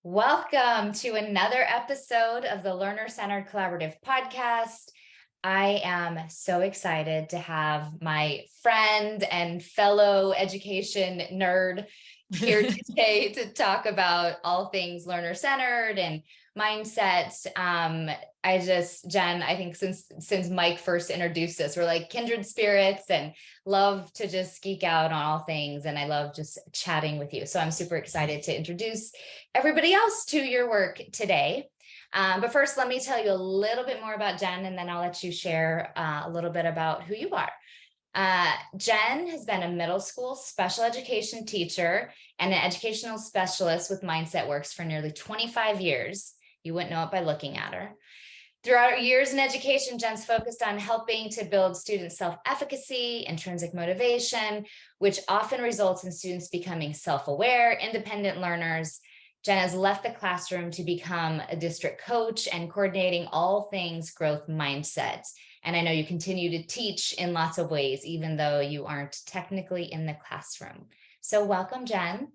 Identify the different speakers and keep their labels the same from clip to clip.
Speaker 1: Welcome to another episode of the Learner Centered Collaborative Podcast. I am so excited to have my friend and fellow education nerd here today to talk about all things learner centered and mindset. Jen, I think since Mike first introduced us, we're like kindred spirits and love to just geek out on all things. And I love just chatting with you. So I'm super excited to introduce everybody else to your work today. But first, let me tell you a little bit more about Jenn, and then I'll let you share a little bit about who you are. Jenn has been a middle school special education teacher and an educational specialist with Mindset Works for nearly 25 years. You wouldn't know it by looking at her. Throughout her years in education, Jenn's focused on helping to build student self-efficacy, intrinsic motivation, which often results in students becoming self-aware, independent learners. Jenn has left the classroom to become a district coach and coordinating all things growth mindset. And I know you continue to teach in lots of ways, even though you aren't technically in the classroom. So welcome, Jenn.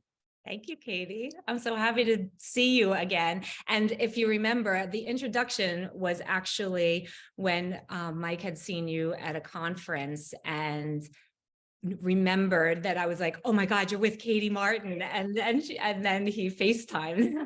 Speaker 2: Thank you, Katie. I'm so happy to see you again. And if you remember, the introduction was actually when Mike had seen you at a conference and remembered that I was like, oh my God, you're with Katie Martin. And then he FaceTimed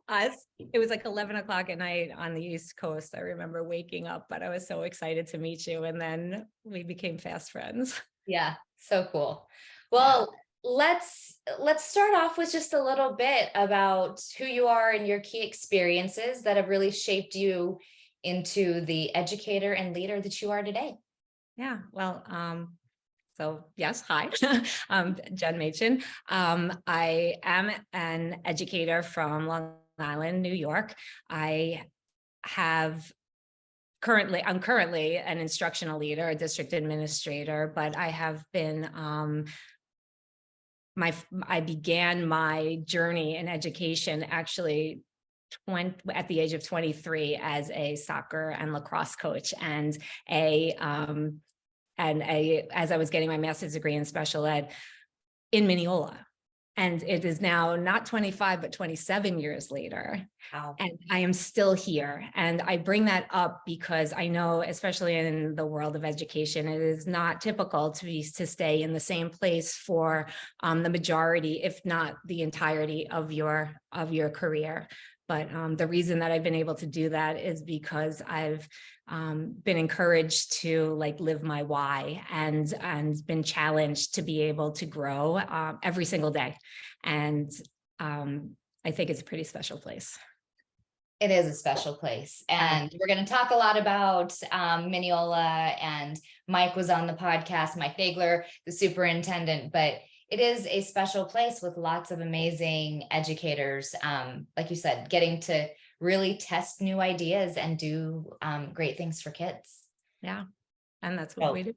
Speaker 2: us. It was like 11 o'clock at night on the East Coast. I remember waking up, but I was so excited to meet you. And then we became fast friends.
Speaker 1: Yeah, so cool. Well, let's start off with just a little bit about who you are and your key experiences that have really shaped you into the educator and leader that you are today.
Speaker 2: Yeah, well, so yes, hi, I'm Jenn Maichin. I am an educator from Long Island, New York. I'm currently an instructional leader, a district administrator, but I have been, I began my journey in education actually at the age of 23 as a soccer and lacrosse coach and as I was getting my master's degree in special ed in Mineola. And it is now not 25, but 27 years later.
Speaker 1: Wow.
Speaker 2: And I am still here. And I bring that up because I know, especially in the world of education, it is not typical to stay in the same place for the majority, if not the entirety of your career. But the reason that I've been able to do that is because I've been encouraged to live my why and been challenged to be able to grow every single day. And I think it's a pretty special place.
Speaker 1: It is a special place. And we're going to talk a lot about Mineola, and Mike was on the podcast, Mike Nagler, the superintendent, but it is a special place with lots of amazing educators, like you said, getting to really test new ideas and do great things for kids.
Speaker 2: Yeah, and that's what we do.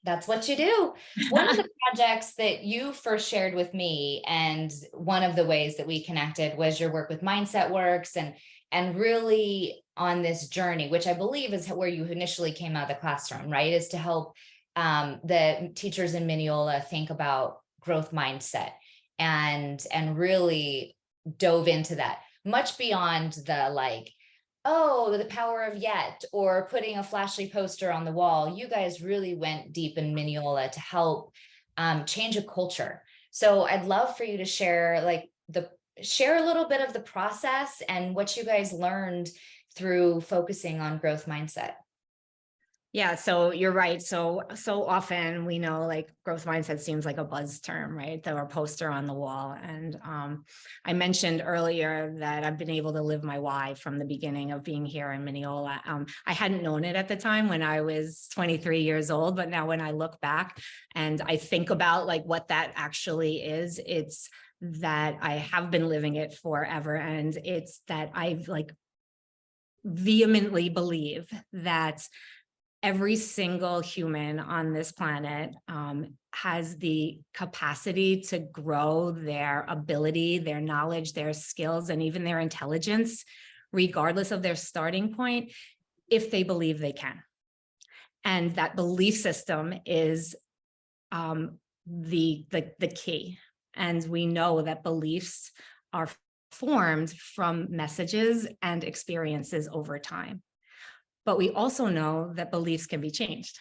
Speaker 1: That's what you do. One of the projects that you first shared with me, and one of the ways that we connected, was your work with Mindset Works and really on this journey, which I believe is where you initially came out of the classroom, right? Is to help the teachers in Mineola think about growth mindset and really dove into that much beyond the the power of yet or putting a flashy poster on the wall. You guys really went deep in Mineola to help change a culture. So I'd love for you to share share a little bit of the process and what you guys learned through focusing on growth mindset.
Speaker 2: Yeah, so you're right. So often we know growth mindset seems like a buzz term, right? Or a poster on the wall. And I mentioned earlier that I've been able to live my why from the beginning of being here in Mineola. I hadn't known it at the time when I was 23 years old, but now when I look back and I think about what that actually is, it's that I have been living it forever. And it's that I've vehemently believe that every single human on this planet has the capacity to grow their ability, their knowledge, their skills, and even their intelligence, regardless of their starting point, if they believe they can. And that belief system is the key. And we know that beliefs are formed from messages and experiences over time. But we also know that beliefs can be changed.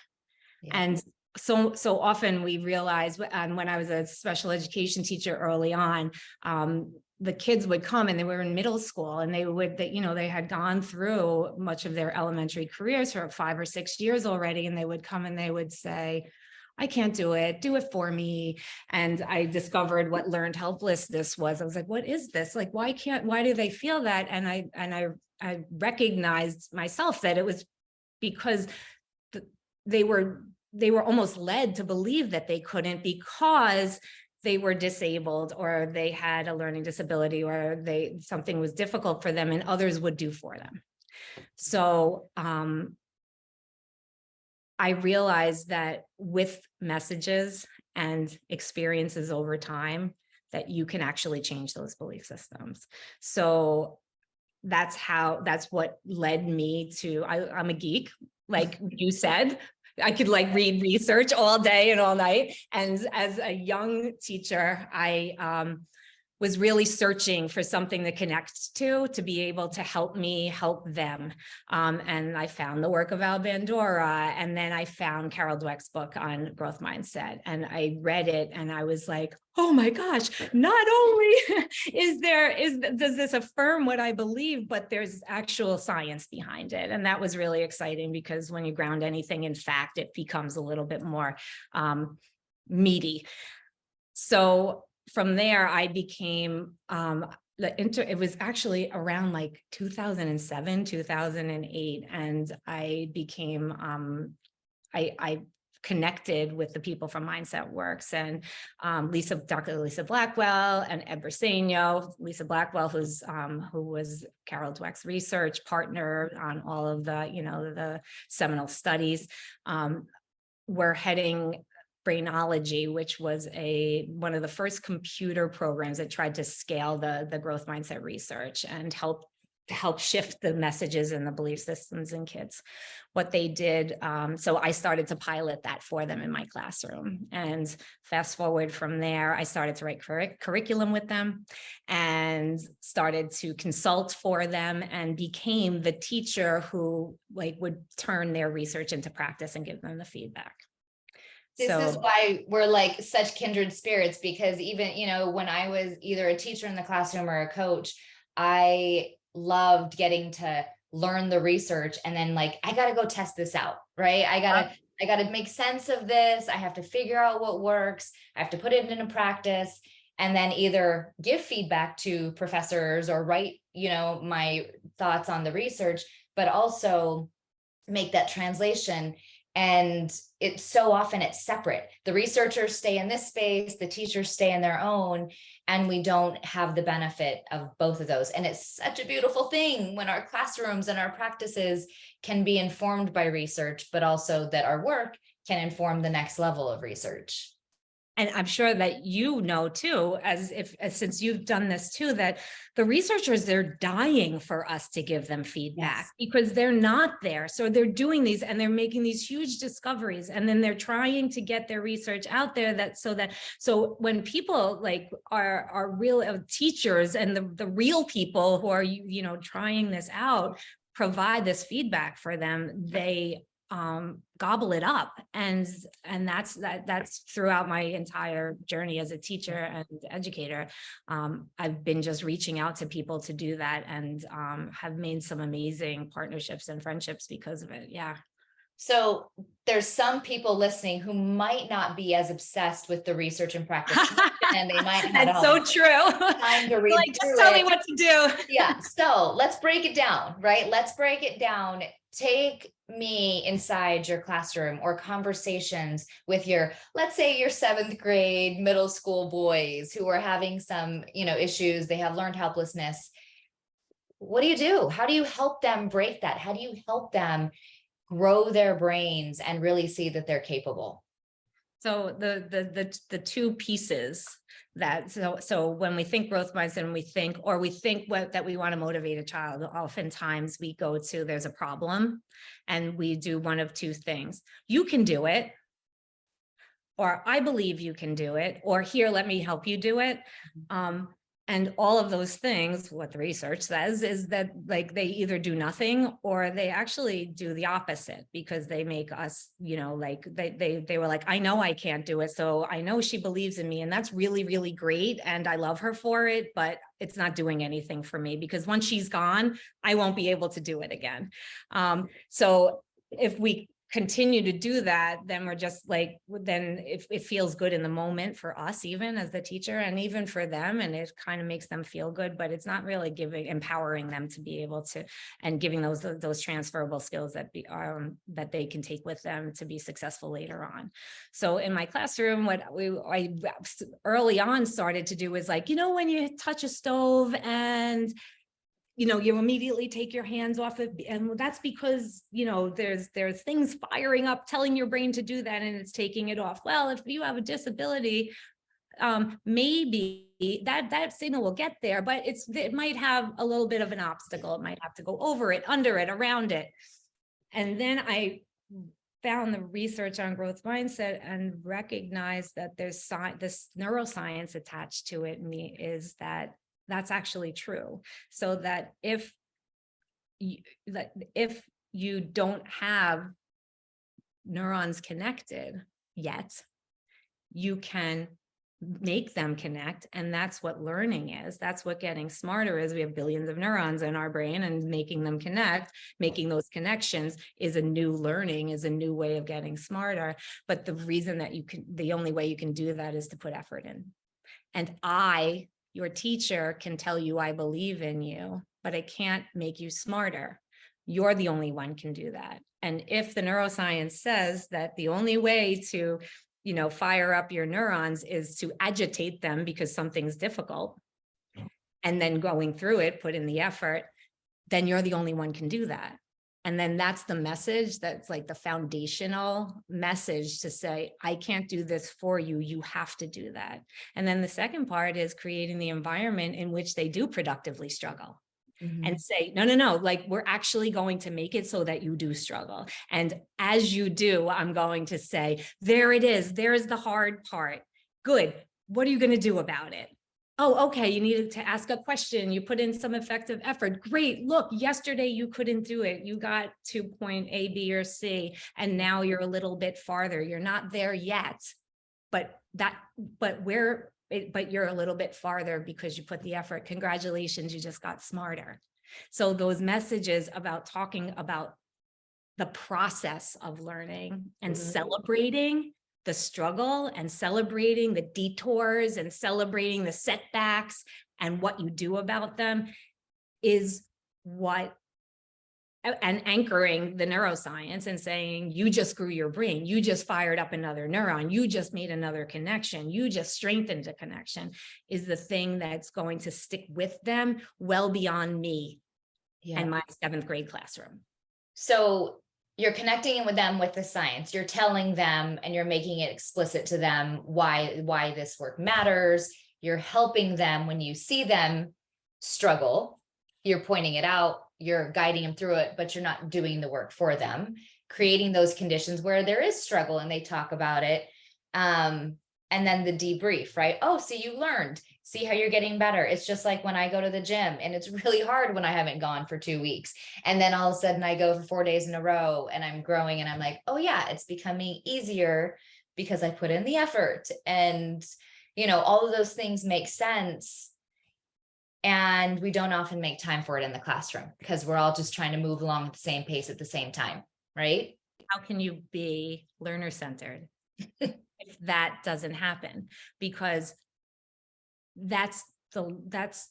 Speaker 1: Yeah.
Speaker 2: And so often we realize, and when I was a special education teacher early on, the kids would come and they were in middle school and they had gone through much of their elementary careers for 5 or 6 years already. And they would come and they would say, I can't do it for me. And I discovered what learned helplessness was. I was like, what is this? Like, why do they feel that? And I recognized myself that it was because they were almost led to believe that they couldn't because they were disabled or they had a learning disability or something was difficult for them and others would do for them. So I realized that with messages and experiences over time, that you can actually change those belief systems. So that's what led me to, I'm a geek, like you said. I could like read research all day and all night. And as a young teacher, I was really searching for something to connect to be able to help me help them. And I found the work of Al Bandura, and then I found Carol Dweck's book on growth mindset. And I read it and I was like, oh my gosh, not only does this affirm what I believe, but there's actual science behind it. And that was really exciting because when you ground anything in fact, it becomes a little bit more meaty. So from there, I became, it was actually around like 2007, 2008. And I became, I connected with the people from Mindset Works and Dr. Lisa Blackwell and Ed Briseno. Lisa Blackwell, who was Carol Dweck's research partner on all of the seminal studies, were heading Brainology, which was one of the first computer programs that tried to scale the growth mindset research and help shift the messages and the belief systems in kids. What they did, so I started to pilot that for them in my classroom. And fast forward from there, I started to write curriculum with them and started to consult for them and became the teacher who would turn their research into practice and give them the feedback.
Speaker 1: This is why we're like such kindred spirits, because even, when I was either a teacher in the classroom or a coach, I loved getting to learn the research and then I got to go test this out, right? I got to make sense of this. I have to figure out what works. I have to put it into practice and then either give feedback to professors or write, my thoughts on the research, but also make that translation. And it's so often it's separate. The researchers stay in this space, the teachers stay in their own, and we don't have the benefit of both of those. And it's such a beautiful thing when our classrooms and our practices can be informed by research, but also that our work can inform the next level of research.
Speaker 2: And I'm sure that too, since you've done this too, that the researchers, they're dying for us to give them feedback because they're not there. So they're doing these and they're making these huge discoveries, and then they're trying to get their research out there so when people are real teachers and the real people who are trying this out provide this feedback for them, they gobble it up. And that's throughout my entire journey as a teacher and educator. I've been just reaching out to people to do that and have made some amazing partnerships and friendships because of it. Yeah.
Speaker 1: So there's some people listening who might not be as obsessed with the research and practice, and they might have
Speaker 2: That's so true.
Speaker 1: Time to read
Speaker 2: just tell me what to do.
Speaker 1: Yeah. So let's break it down, right? Let's break it down. Take me inside your classroom or conversations with let's say your 7th grade middle school boys who are having some, issues. They have learned helplessness. What do you do? How do you help them break that? How do you help them grow their brains and really see that they're capable?
Speaker 2: So the two pieces so when we think growth mindset and we think that we want to motivate a child, oftentimes we go to there's a problem and we do one of two things. You can do it, or I believe you can do it, or here, let me help you do it. And all of those things, what the research says is that like they either do nothing or they actually do the opposite, because they make us, like they were like, I know I can't do it. So I know she believes in me, and that's really, really great. And I love her for it, but it's not doing anything for me, because once she's gone, I won't be able to do it again. So if we continue to do that, then we're just like, then it feels good in the moment for us, even as the teacher, and even for them, and it kind of makes them feel good, but it's not really empowering them to be able to, and giving those transferable skills that that they can take with them to be successful later on. So in my classroom, what I early on started to do is like, when you touch a stove and you immediately take your hands off it. And that's because, there's things firing up, telling your brain to do that, and it's taking it off. Well, if you have a disability, maybe that signal will get there, but it might have a little bit of an obstacle. It might have to go over it, under it, around it. And then I found the research on growth mindset and recognized that there's this neuroscience attached to it. Is that that's actually true. So that if you don't have neurons connected yet, you can make them connect. And that's what learning is. That's what getting smarter is. We have billions of neurons in our brain, and making them connect, making those connections is a new learning, is a new way of getting smarter. But the reason that the only way you can do that is to put effort in. And your teacher can tell you, I believe in you, but I can't make you smarter. You're the only one can do that. And if the neuroscience says that the only way to, fire up your neurons is to agitate them because something's difficult, and then going through it, put in the effort, then you're the only one can do that. And then that's the message, that's like the foundational message to say, I can't do this for you. You have to do that. And then the second part is creating the environment in which they do productively struggle. Mm-hmm. And say, no, like we're actually going to make it so that you do struggle. And as you do, I'm going to say, there it is. There's the hard part. Good. What are you going to do about it? Oh, okay, you needed to ask a question. You put in some effective effort. Great. Look, yesterday you couldn't do it. You got to point A, B, or C, and now you're a little bit farther. You're not there yet, but you're a little bit farther because you put the effort. Congratulations, you just got smarter. So those messages about talking about the process of learning and celebrating the struggle, and celebrating the detours, and celebrating the setbacks, and what you do about them is and anchoring the neuroscience and saying, you just grew your brain, you just fired up another neuron, you just made another connection, you just strengthened a connection, is the thing that's going to stick with them well beyond me and my 7th grade classroom.
Speaker 1: So you're connecting with them with the science, you're telling them, and you're making it explicit to them why this work matters. You're helping them when you see them struggle, you're pointing it out, you're guiding them through it, but you're not doing the work for them, creating those conditions where there is struggle and they talk about it. And then the debrief, right? Oh, so you learned, see how you're getting better. It's just like when I go to the gym, and it's really hard when I haven't gone for 2 weeks. And then all of a sudden I go for 4 days in a row and I'm growing, and I'm like, oh yeah, it's becoming easier because I put in the effort. And, all of those things make sense. And we don't often make time for it in the classroom because we're all just trying to move along at the same pace at the same time, right?
Speaker 2: How can you be learner-centered if that doesn't happen? Because that's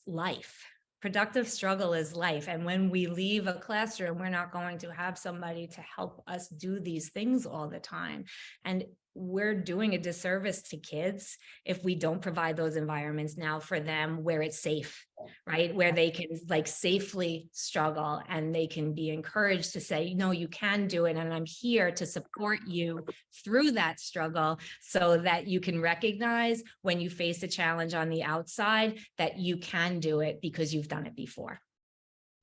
Speaker 2: life. Productive struggle is life. And when we leave a classroom, we're not going to have somebody to help us do these things all the time. And we're doing a disservice to kids if we don't provide those environments now for them where it's safe, right? Where they can safely struggle, and they can be encouraged to say, no, you can do it. And I'm here to support you through that struggle, so that you can recognize when you face a challenge on the outside that you can do it because you've done it before.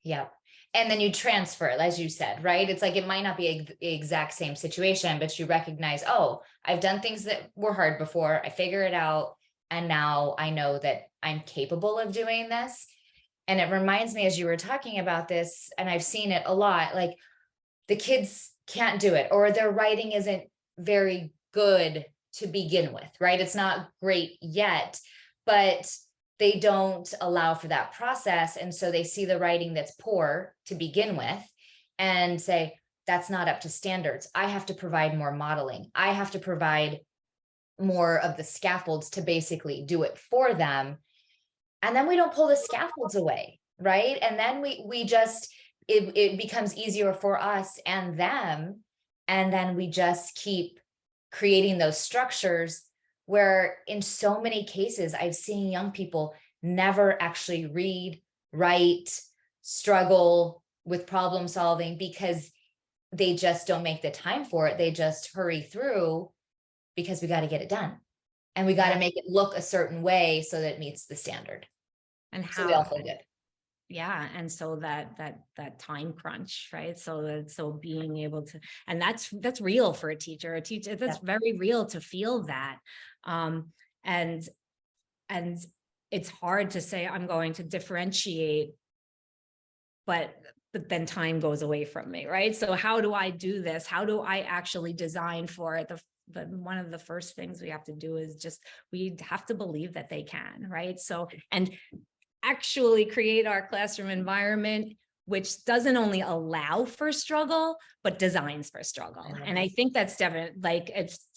Speaker 1: Yeah. And then you transfer, as you said, right? It's like, it might not be the exact same situation, but you recognize, oh, I've done things that were hard before. I figure it out. And now I know that I'm capable of doing this. And it reminds me, as you were talking about this, and I've seen it a lot, like the kids can't do it, or their writing isn't very good to begin with, right? It's not great yet, but they don't allow for that process. And so they see the writing that's poor to begin with and say, that's not up to standards. I have to provide more modeling. I have to provide more of the scaffolds to basically do it for them. And then we don't pull the scaffolds away, right? And then we just, it becomes easier for us and them. And then we just keep creating those structures where in so many cases I've seen young people never actually read, write, struggle with problem solving because they just don't make the time for it. They just hurry through because we got to get it done. And we got to make it look a certain way so that it meets the standard.
Speaker 2: And
Speaker 1: So we all
Speaker 2: how,
Speaker 1: feel good.
Speaker 2: yeah. And so that time crunch, right? So being able to, and that's real for a teacher, that's very real to feel that. And it's hard to say, I'm going to differentiate, but then time goes away from me, right? So how do I do this? How do I actually design for it? One of the first things we have to do is just, we have to believe that they can, right? So, and actually create our classroom environment, which doesn't only allow for struggle, but designs for struggle. And I think that's definitely, like,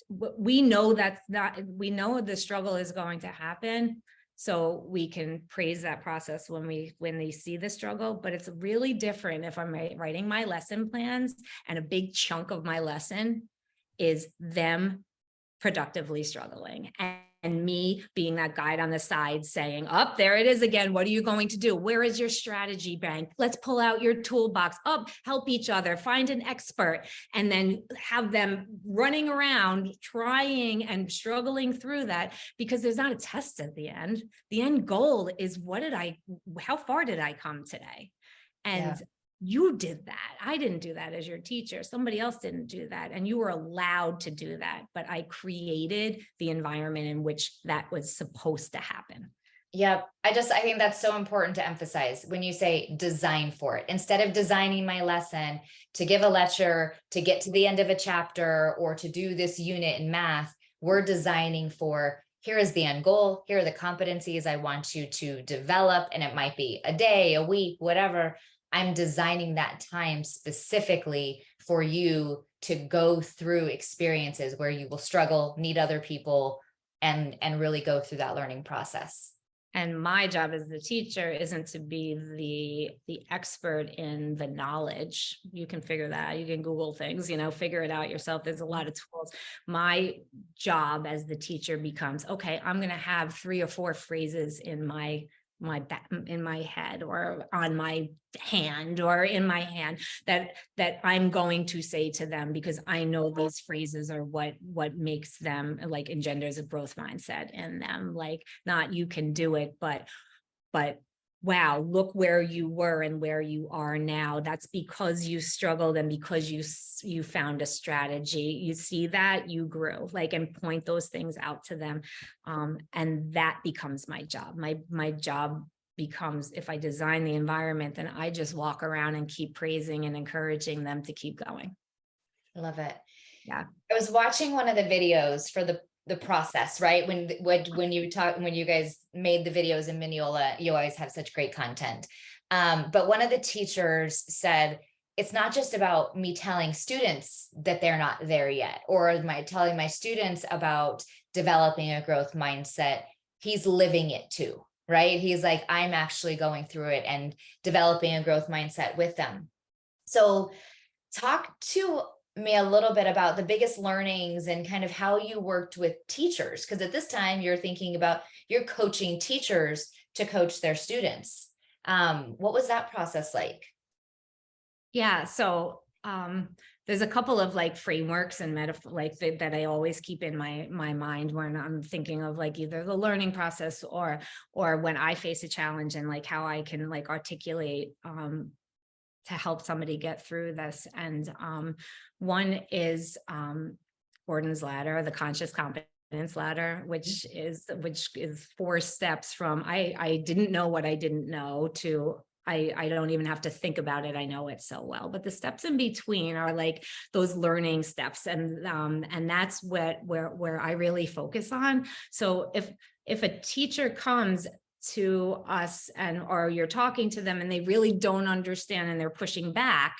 Speaker 2: we know that's not, we know the struggle is going to happen. So we can praise that process when they see the struggle, but it's really different if I'm writing my lesson plans and a big chunk of my lesson is them productively struggling and me being that guide on the side saying, up there it is again. What are you going to do? Where is your strategy bank? Let's pull out your toolbox. Up, help each other, find an expert, and then have them running around trying and struggling through that, because there's not a test at the end. The end goal is how far did I come today? And you did that. I didn't do that as your teacher. Somebody else didn't do that. And you were allowed to do that. But I created the environment in which that was supposed to happen.
Speaker 1: Yep. I think that's so important to emphasize when you say design for it. Instead of designing my lesson to give a lecture, to get to the end of a chapter, or to do this unit in math, we're designing for, here is the end goal. Here are the competencies I want you to develop. And it might be a day, a week, whatever. I'm designing that time specifically for you to go through experiences where you will struggle, meet other people, and really go through that learning process.
Speaker 2: And my job as the teacher isn't to be the expert in the knowledge. You can figure that out. You can Google things, figure it out yourself. There's a lot of tools. My job as the teacher becomes, okay, I'm going to have 3 or 4 phrases in my head, or on my hand, or in my hand, that I'm going to say to them, because I know these phrases are what makes them, like, engenders a growth mindset in them. Like, not you can do it, but wow, look where you were and where you are now. That's because you struggled and because you found a strategy. You see that you grew, like, and point those things out to them. And that becomes my job. My job becomes, if I design the environment, then I just walk around and keep praising and encouraging them to keep going.
Speaker 1: Love it.
Speaker 2: Yeah.
Speaker 1: I was watching one of the videos for the process, right? When you guys made the videos in Mineola, you always have such great content. But one of the teachers said, it's not just about me telling students that they're not there yet, or telling my students about developing a growth mindset. He's living it too, right? He's like, I'm actually going through it and developing a growth mindset with them. So talk to me a little bit about the biggest learnings and kind of how you worked with teachers, because at this time you're coaching teachers to coach their students. What was that process like?
Speaker 2: Yeah, so there's a couple of, like, frameworks and metaphor, like, that I always keep in my mind when I'm thinking of, like, either the learning process or when I face a challenge, and, like, how I can, like, articulate to help somebody get through this. And one is Gordon's ladder, the conscious competence ladder, which is 4 steps from I didn't know what I didn't know to I don't even have to think about it. I know it so well. But the steps in between are like those learning steps. And that's where I really focus on. So if a teacher comes to us or you're talking to them and they really don't understand and they're pushing back,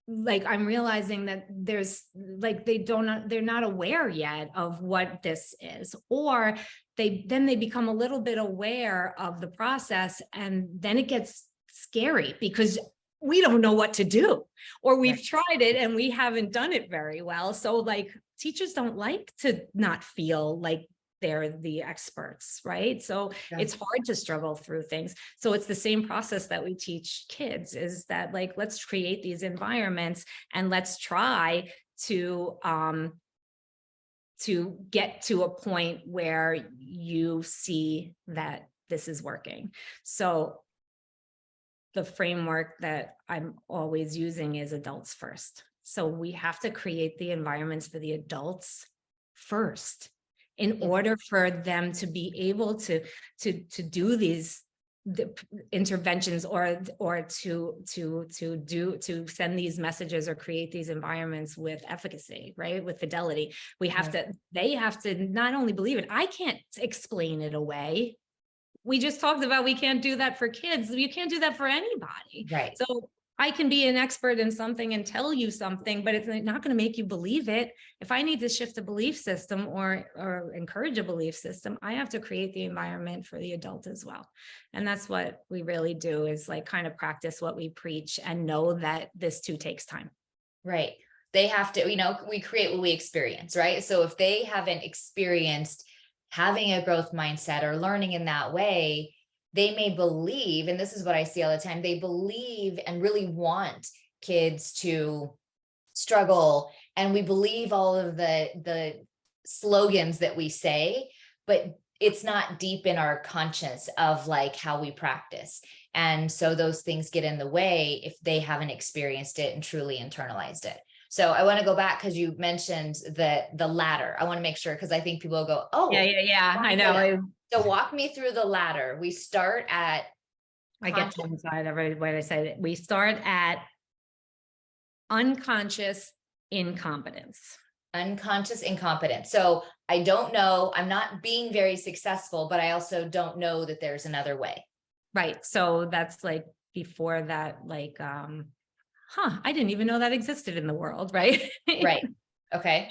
Speaker 2: like I'm realizing that there's like they're not aware yet of what this is, or they become a little bit aware of the process, and then it gets scary because we don't know what to do, or we've tried it and we haven't done it very well. So like teachers don't like to not feel like they're the experts, right? So it's hard to struggle through things. So it's the same process that we teach kids, is that like, let's create these environments and let's try to get to a point where you see that this is working. So the framework that I'm always using is adults first. So we have to create the environments for the adults first, in order for them to be able to do these interventions or to send these messages or create these environments with efficacy, right? With fidelity. They have to not only believe it, I can't explain it away. We just talked about we can't do that for kids. You can't do that for anybody.
Speaker 1: Right.
Speaker 2: So I can be an expert in something and tell you something, but it's not going to make you believe it. If I need to shift a belief system or encourage a belief system, I have to create the environment for the adult as well. And that's what we really do, is like kind of practice what we preach and know that this too takes time.
Speaker 1: Right. They have to, we create what we experience, right? So if they haven't experienced having a growth mindset or learning in that way, they may believe, and this is what I see all the time, they believe and really want kids to struggle. And we believe all of the slogans that we say, but it's not deep in our conscience of like how we practice. And so those things get in the way if they haven't experienced it and truly internalized it. So I want to go back because you mentioned the ladder. I want to make sure, because I think people will go, oh,
Speaker 2: yeah, I know.
Speaker 1: So walk me through the ladder. We start at,
Speaker 2: I get tongue-tied every way I say it. We start at unconscious incompetence.
Speaker 1: Unconscious incompetence. So I don't know, I'm not being very successful, but I also don't know that there's another way.
Speaker 2: Right. So that's like before that, like, I didn't even know that existed in the world. Right.
Speaker 1: Right. Okay.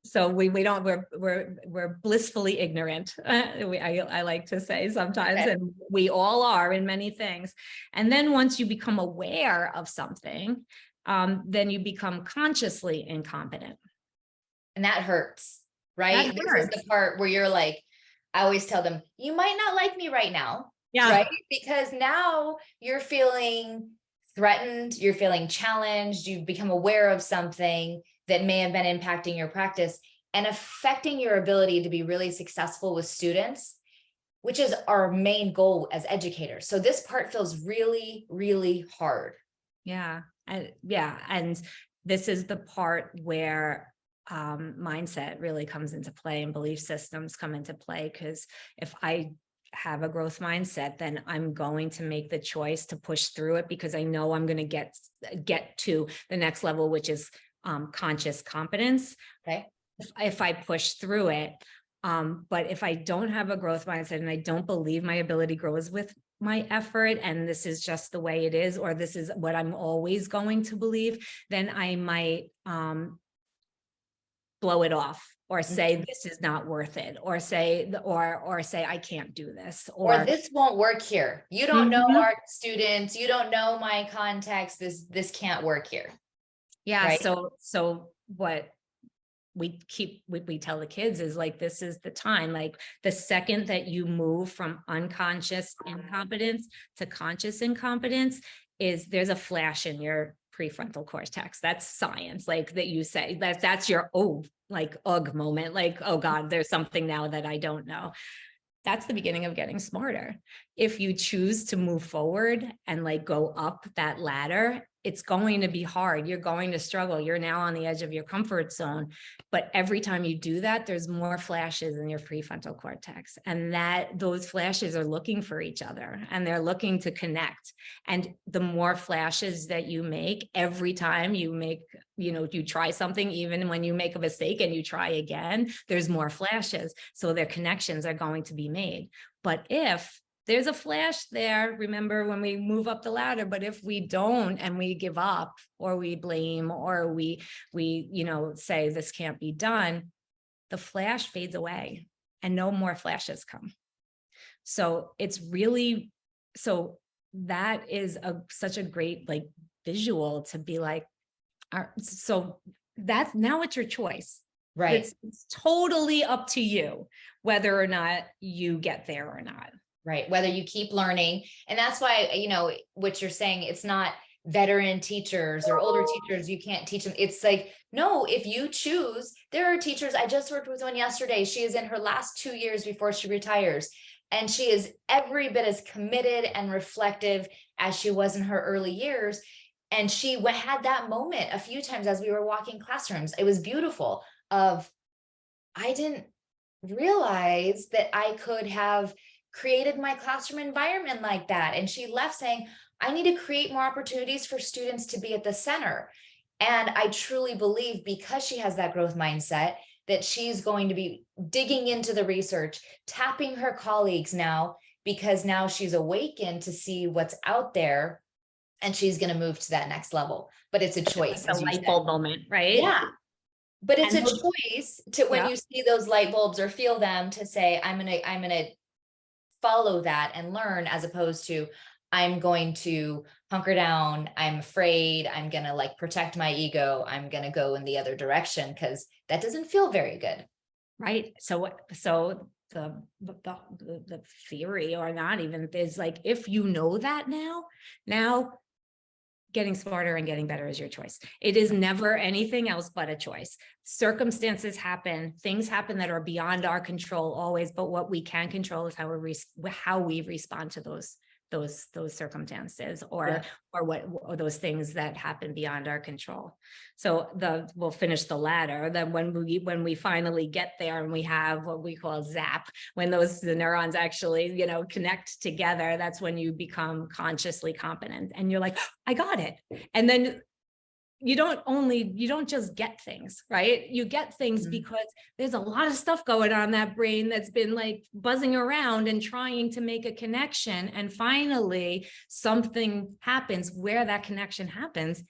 Speaker 2: So we're blissfully ignorant. I like to say sometimes, and we all are in many things. And then once you become aware of something, then you become consciously incompetent.
Speaker 1: And that hurts, right? This is the part where you're like, I always tell them, you might not like me right now. Yeah. Right. Because now you're feeling threatened, you're feeling challenged, you've become aware of something that may have been impacting your practice and affecting your ability to be really successful with students, which is our main goal as educators. So this part feels really, really hard.
Speaker 2: Yeah. And this is the part where mindset really comes into play and belief systems come into play. Because if I have a growth mindset, then I'm going to make the choice to push through it, because I know I'm going to get to the next level, which is conscious competence.
Speaker 1: Okay.
Speaker 2: If I push through it. But if I don't have a growth mindset and I don't believe my ability grows with my effort, and this is just the way it is, or this is what I'm always going to believe, then I might blow it off, or say this is not worth it, or say I can't do this,
Speaker 1: or this won't work here. You don't know our students, you don't know my context, this can't work here.
Speaker 2: Yeah. Right? So what we tell the kids is like, this is the time, like the second that you move from unconscious incompetence to conscious incompetence, is there's a flash in your prefrontal cortex. That's science, like that you say that's your ugh moment, like, oh God, there's something now that I don't know. That's the beginning of getting smarter. If you choose to move forward and like go up that ladder it's going to be hard. You're going to struggle. You're now on the edge of your comfort zone. But every time you do that, there's more flashes in your prefrontal cortex. And those flashes are looking for each other and they're looking to connect. And the more flashes that you make, every time you make, you try something, even when you make a mistake and you try again, there's more flashes. So their connections are going to be made. But if there's a flash there, remember when we move up the ladder, but if we don't and we give up or we blame or we say this can't be done, the flash fades away and no more flashes come. So it's really, so that is such a great like visual to be like, so that's now it's your choice.
Speaker 1: Right.
Speaker 2: It's totally up to you whether or not you get there or not.
Speaker 1: Right. Whether you keep learning. And that's why, what you're saying, it's not veteran teachers or older teachers, you can't teach them. It's like, no, if you choose, there are teachers. I just worked with one yesterday. She is in her last 2 years before she retires. And she is every bit as committed and reflective as she was in her early years. And she had that moment a few times as we were walking classrooms. It was beautiful I didn't realize that I could have created my classroom environment like that. And she left saying, I need to create more opportunities for students to be at the center. And I truly believe, because she has that growth mindset, that she's going to be digging into the research, tapping her colleagues now, because now she's awakened to see what's out there and she's going to move to that next level. But it's a choice.
Speaker 2: It's a light bulb moment, right?
Speaker 1: Yeah. But it's
Speaker 2: And
Speaker 1: a choice to, when you see those light bulbs or feel them, to say, I'm going to follow that and learn, as opposed to I'm going to hunker down. I'm afraid. I'm going to like protect my ego. I'm going to go in the other direction, because that doesn't feel very good.
Speaker 2: Right. So the theory, or not even, is like, if you know that now getting smarter and getting better is your choice. It is never anything else but a choice. Circumstances happen, things happen that are beyond our control always, but what we can control is how we respond to those circumstances or those things that happen beyond our control. So we'll finish the ladder. Then when we finally get there and we have what we call zap, when the neurons actually, connect together, that's when you become consciously competent and you're like, I got it. And then you don't just get things, right? You get things because there's a lot of stuff going on in that brain that's been like buzzing around and trying to make a connection. And finally, something happens where that connection happens.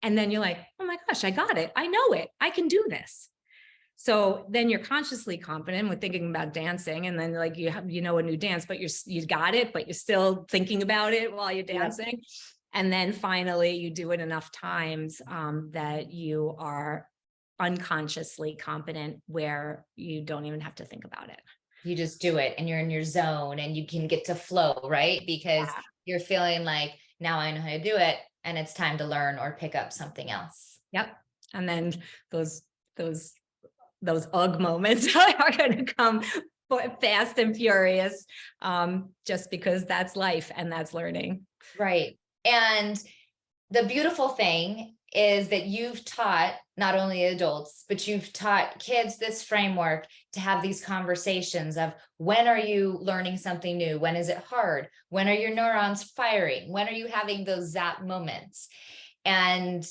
Speaker 2: And then you're like, oh my gosh, I got it. I know it. I can do this. So then you're consciously competent with thinking about dancing. And then like a new dance, but you got it, but you're still thinking about it while you're dancing. Yep. And then finally, you do it enough times that you are unconsciously competent, where you don't even have to think about it.
Speaker 1: You just do it and you're in your zone and you can get to flow, right? Because you're feeling like, now I know how to do it and it's time to learn or pick up something else.
Speaker 2: Yep. And then those ugh moments are going to come fast and furious, just because that's life and that's learning.
Speaker 1: Right. And the beautiful thing is that you've taught not only adults, but you've taught kids this framework to have these conversations of, when are you learning something new? When is it hard? When are your neurons firing? When are you having those zap moments? And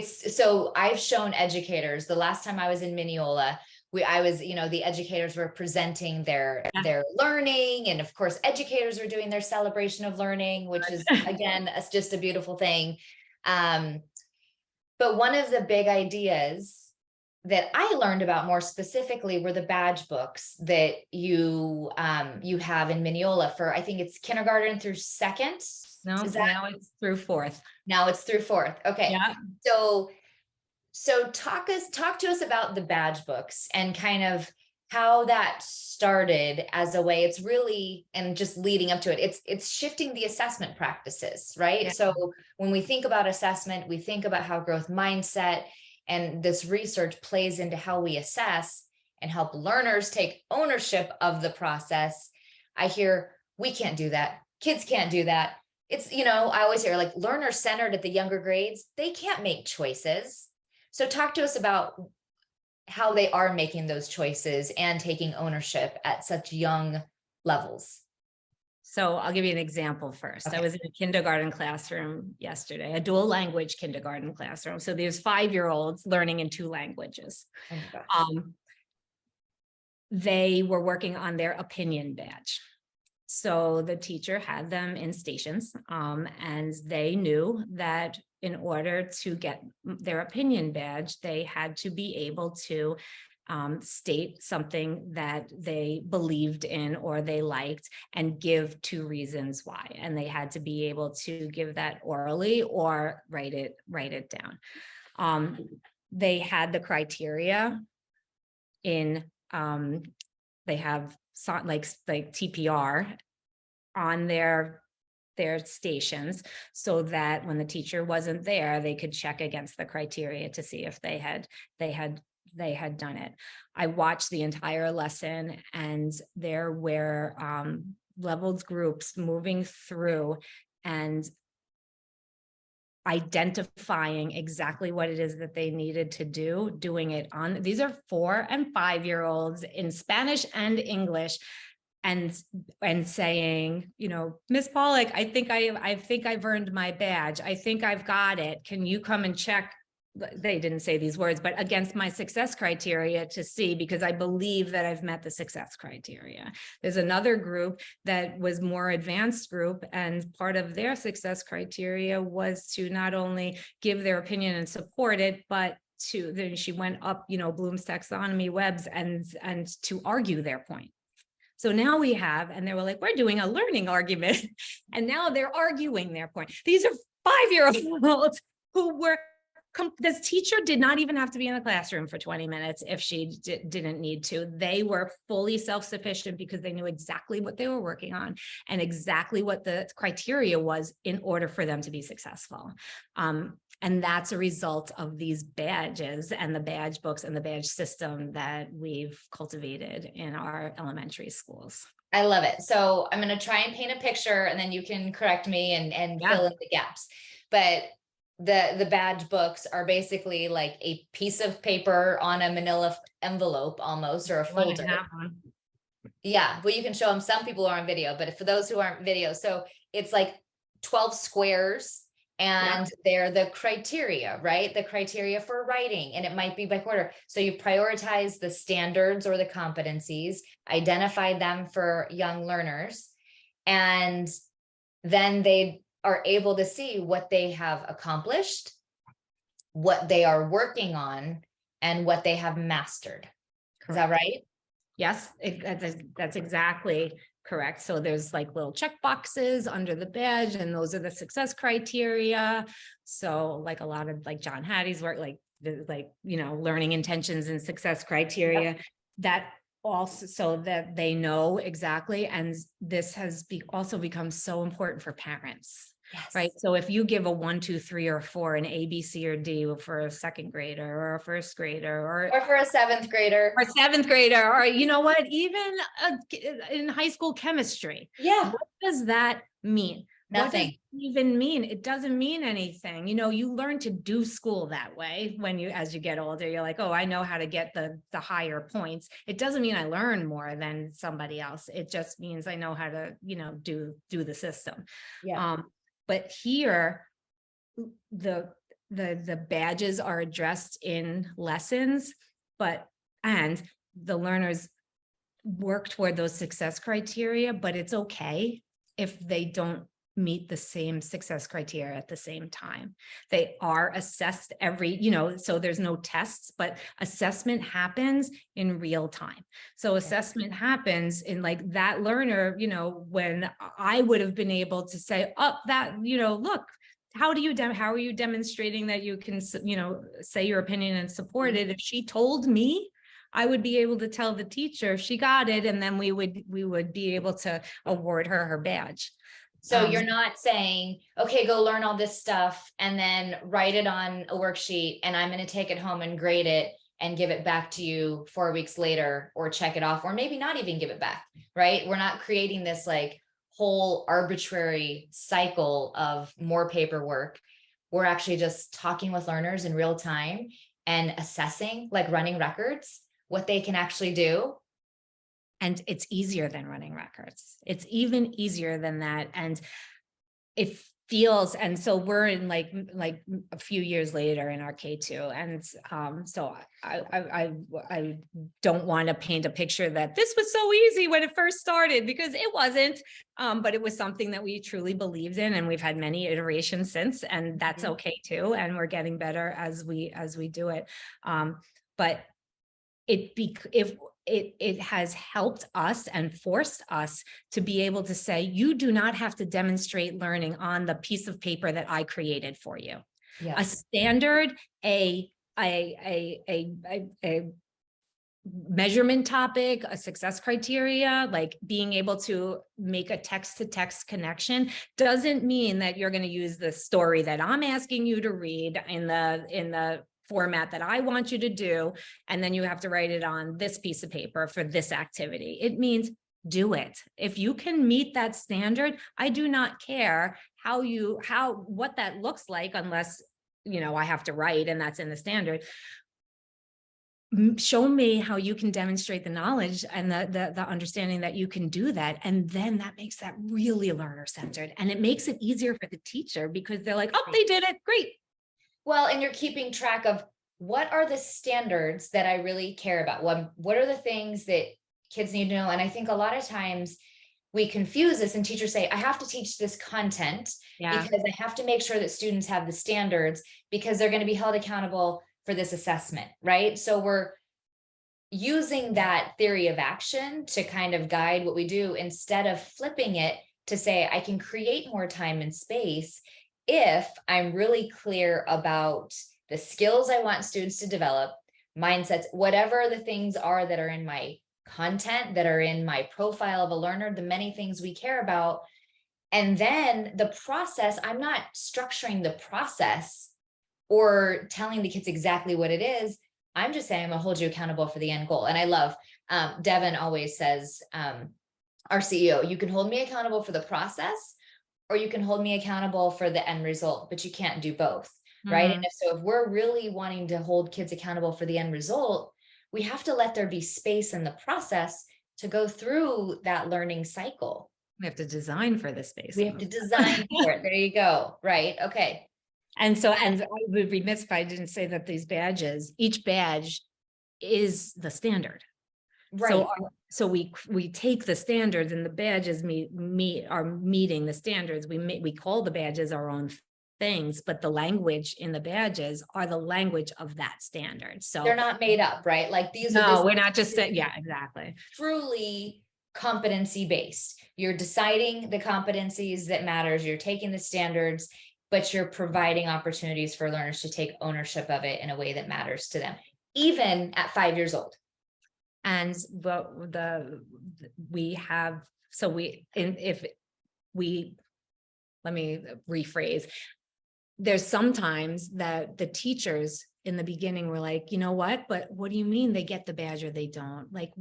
Speaker 1: so I've shown educators, the last time I was in Mineola, the educators were presenting their learning. And of course, educators were doing their celebration of learning, which is, again, just a beautiful thing. But one of the big ideas that I learned about more specifically were the badge books that you have in Mineola for, I think it's kindergarten through second.
Speaker 2: No, now it's through fourth.
Speaker 1: Now it's through fourth. Okay.
Speaker 2: Yeah.
Speaker 1: So talk to us about the badge books and kind of how that started as a way. It's really, and just leading up to it, it's shifting the assessment practices, right? Yeah. So when we think about assessment, we think about how growth mindset and this research plays into how we assess and help learners take ownership of the process. I hear, we can't do that. Kids can't do that. it's, I always hear like learner centered at the younger grades, they can't make choices. So talk to us about how they are making those choices and taking ownership at such young levels.
Speaker 2: So I'll give you an example first.
Speaker 1: Okay.
Speaker 2: I was in a kindergarten classroom yesterday, a dual language kindergarten classroom. So there's 5-year-olds learning in 2 languages.
Speaker 1: Oh my gosh.
Speaker 2: They were working on their opinion badge. So the teacher had them in stations, and they knew that in order to get their opinion badge, they had to be able to state something that they believed in or they liked and give 2 reasons why. And they had to be able to give that orally or write it down. They had the criteria in, they have like TPR on their stations, so that when the teacher wasn't there, they could check against the criteria to see if they had done it. I watched the entire lesson, and there were leveled groups moving through and identifying exactly what it is that they needed to do, doing it on, these are 4 and 5-year-olds in Spanish and English, and saying, Miss Pollock, I think I've earned my badge. I think I've got it. Can you come and check? They didn't say these words, but against my success criteria to see, because I believe that I've met the success criteria. There's another group that was more advanced group, and part of their success criteria was to not only give their opinion and support it, but then she went up, Bloom's taxonomy webs and to argue their point. So now we have, and they were like, we're doing a learning argument. And now they're arguing their point. These are 5-year-olds who were, this teacher did not even have to be in the classroom for 20 minutes if she didn't need to. They were fully self-sufficient because they knew exactly what they were working on and exactly what the criteria was in order for them to be successful. And that's a result of these badges and the badge books and the badge system that we've cultivated in our elementary schools.
Speaker 1: I love it. So I'm going to try and paint a picture, and then you can correct me and fill in the gaps. But the badge books are basically like a piece of paper on a manila envelope almost, or a folder. Yeah, well, you can show them. Some people are on video, but for those who aren't video, so it's like 12 squares, and they're the criteria, right? The criteria for writing, and it might be by quarter. So you prioritize the standards or the competencies, identify them for young learners, and then they are able to see what they have accomplished, what they are working on, and what they have mastered. Correct. Is that right?
Speaker 2: Yes, that's exactly correct. So there's like little check boxes under the badge, and those are the success criteria. So like a lot of like John Hattie's work, like learning intentions and success criteria, that also, so that they know exactly. And this has also become so important for parents. Yes. Right. So if you give a 1, 2, 3, or 4, an A, B, C, or D for a 2nd grader or a 1st grader, or
Speaker 1: for a 7th grader,
Speaker 2: or even in high school chemistry.
Speaker 1: Yeah.
Speaker 2: What does that mean?
Speaker 1: Nothing.
Speaker 2: What does it even mean? It doesn't mean anything. You learn to do school that way as you get older. You're like, oh, I know how to get the higher points. It doesn't mean I learn more than somebody else. It just means I know how to, do the system. Yeah. But here, the badges are addressed in lessons, and the learners work toward those success criteria, but it's okay if they don't meet the same success criteria at the same time. They are assessed so there's no tests, but assessment happens in real time. So assessment happens in like that learner, when I would have been able to say, look, how are you demonstrating that you can, say your opinion and support it? If she told me, I would be able to tell the teacher she got it, and then we would be able to award her badge.
Speaker 1: So you're not saying, okay, go learn all this stuff and then write it on a worksheet, and I'm going to take it home and grade it and give it back to you 4 weeks later, or check it off, or maybe not even give it back, right? We're not creating this like whole arbitrary cycle of more paperwork. We're actually just talking with learners in real time and assessing, like running records, what they can actually do.
Speaker 2: And it's easier than running records. It's even easier than that. And it feels, and so we're in like a few years later in our K2. And so I don't want to paint a picture that this was so easy when it first started, because it wasn't, but it was something that we truly believed in, and we've had many iterations since, and that's okay too. And we're getting better as we do it. But it has helped us and forced us to be able to say, you do not have to demonstrate learning on the piece of paper that I created for you.
Speaker 1: Yes.
Speaker 2: A standard, a measurement topic, a success criteria, like being able to make a text-to-text connection, doesn't mean that you're going to use the story that I'm asking you to read in the format that I want you to do, and then you have to write it on this piece of paper for this activity. It means do it. If you can meet that standard, I do not care what that looks like, unless, I have to write and that's in the standard. Show me how you can demonstrate the knowledge and the understanding that you can do that. And then that makes that really learner-centered, and it makes it easier for the teacher, because they're like, oh, they did it, great.
Speaker 1: Well, and you're keeping track of what are the standards that I really care about? What are the things that kids need to know? And I think a lot of times we confuse this, and teachers say, I have to teach this content because I have to make sure that students have the standards, because they're going to be held accountable for this assessment, right? So we're using that theory of action to kind of guide what we do, instead of flipping it to say, I can create more time and space if I'm really clear about the skills I want students to develop, mindsets, whatever the things are that are in my content, that are in my profile of a learner, the many things we care about. And then the process, I'm not structuring the process or telling the kids exactly what it is. I'm just saying, I'm gonna hold you accountable for the end goal. And I love, Devin always says, our CEO, you can hold me accountable for the process, or you can hold me accountable for the end result, but you can't do both, right? And if we're really wanting to hold kids accountable for the end result, we have to let there be space in the process to go through that learning cycle.
Speaker 2: We have to design for the space.
Speaker 1: We have to design for it. There you go. Right. Okay.
Speaker 2: And I would be remiss if I didn't say that these badges, each badge is the standard.
Speaker 1: Right.
Speaker 2: So we take the standards, and the badges are meeting the standards. We call the badges our own things, but the language in the badges are the language of that standard. So
Speaker 1: they're not made up, right? Like these are.
Speaker 2: No, we're not just saying, yeah, exactly.
Speaker 1: Truly competency based. You're deciding the competencies that matters. You're taking the standards, but you're providing opportunities for learners to take ownership of it in a way that matters to them, even at 5 years old.
Speaker 2: And let me rephrase. There's sometimes that the teachers in the beginning were like, you know what, but what do you mean they get the badge or they don't? Like,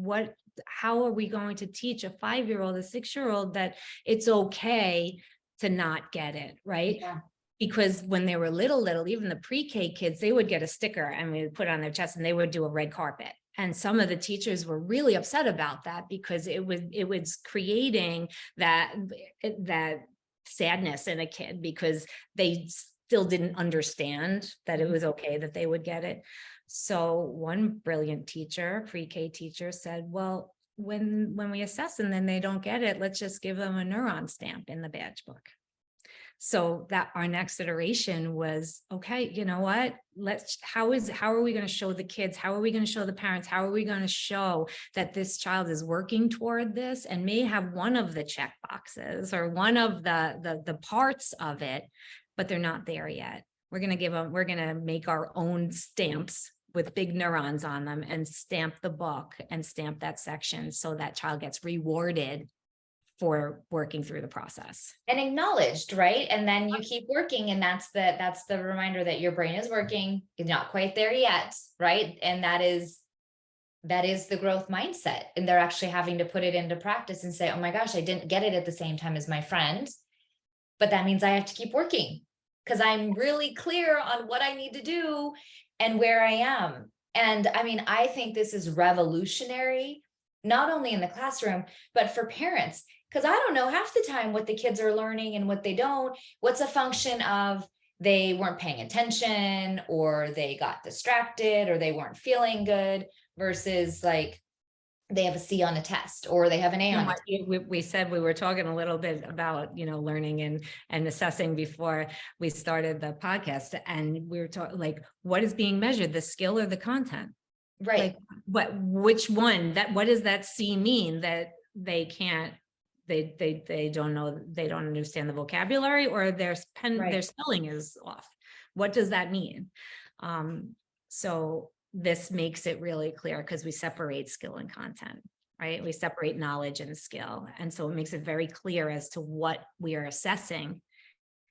Speaker 2: how are we going to teach a 5-year-old, a 6-year-old that it's okay to not get it, right?
Speaker 1: Yeah.
Speaker 2: Because when they were little, even the pre-K kids, they would get a sticker and we would put it on their chest, and they would do a red carpet. And some of the teachers were really upset about that, because it was creating that sadness in a kid, because they still didn't understand that it was okay that they would get it. So one brilliant teacher, pre-K teacher, said, well, when we assess and then they don't get it, let's just give them a neuron stamp in the badge book. So that our next iteration was, okay, you know what, how are we going to show the kids? How are we going to show the parents? How are we going to show that this child is working toward this and may have one of the check boxes or one of the parts of it, but they're not there yet. We're going to make our own stamps with big neurons on them and stamp the book and stamp that section, so that child gets rewarded for working through the process
Speaker 1: and acknowledged, right? And then you keep working, and that's the reminder that your brain is working. It's not quite there yet, right? And that is that is the growth mindset. And they're actually having to put it into practice and say, oh my gosh, I didn't get it at the same time as my friend, but that means I have to keep working because I'm really clear on what I need to do and where I am. And I mean, I think this is revolutionary, not only in the classroom, but for parents, because I don't know half the time what the kids are learning and what they don't. What's a function of they weren't paying attention, or they got distracted, or they weren't feeling good, versus like they have a C on a test or they have an A on a test.
Speaker 2: We said we were talking a little bit about, learning and assessing before we started the podcast, and we were talking like, what is being measured, the skill or the content?
Speaker 1: Right.
Speaker 2: Like which one, what does that C mean? That they can't, they don't know, they don't understand the vocabulary, or their spelling is off. What does that mean? So this makes it really clear, because we separate skill and content, right? We separate knowledge and skill. And so it makes it very clear as to what we are assessing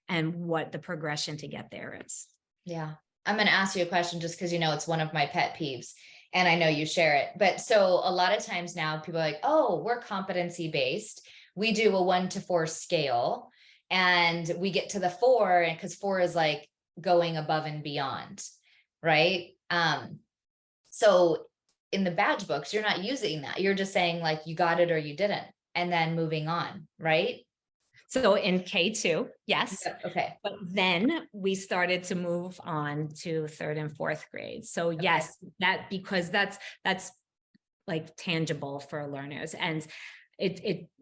Speaker 2: and what the progression to get there is.
Speaker 1: Yeah. I'm going to ask you a question just because, it's one of my pet peeves and I know you share it. But so a lot of times now people are like, oh, we're competency based. We do a 1 to 4 scale and we get to the 4, because 4 is like going above and beyond. Right. So in the badge books, you're not using that. You're just saying like, you got it or you didn't, and then moving on. Right.
Speaker 2: So in K2, yes.
Speaker 1: Yep. Okay.
Speaker 2: But then we started to move on to 3rd and 4th grade. So yes, because that's like tangible for learners. And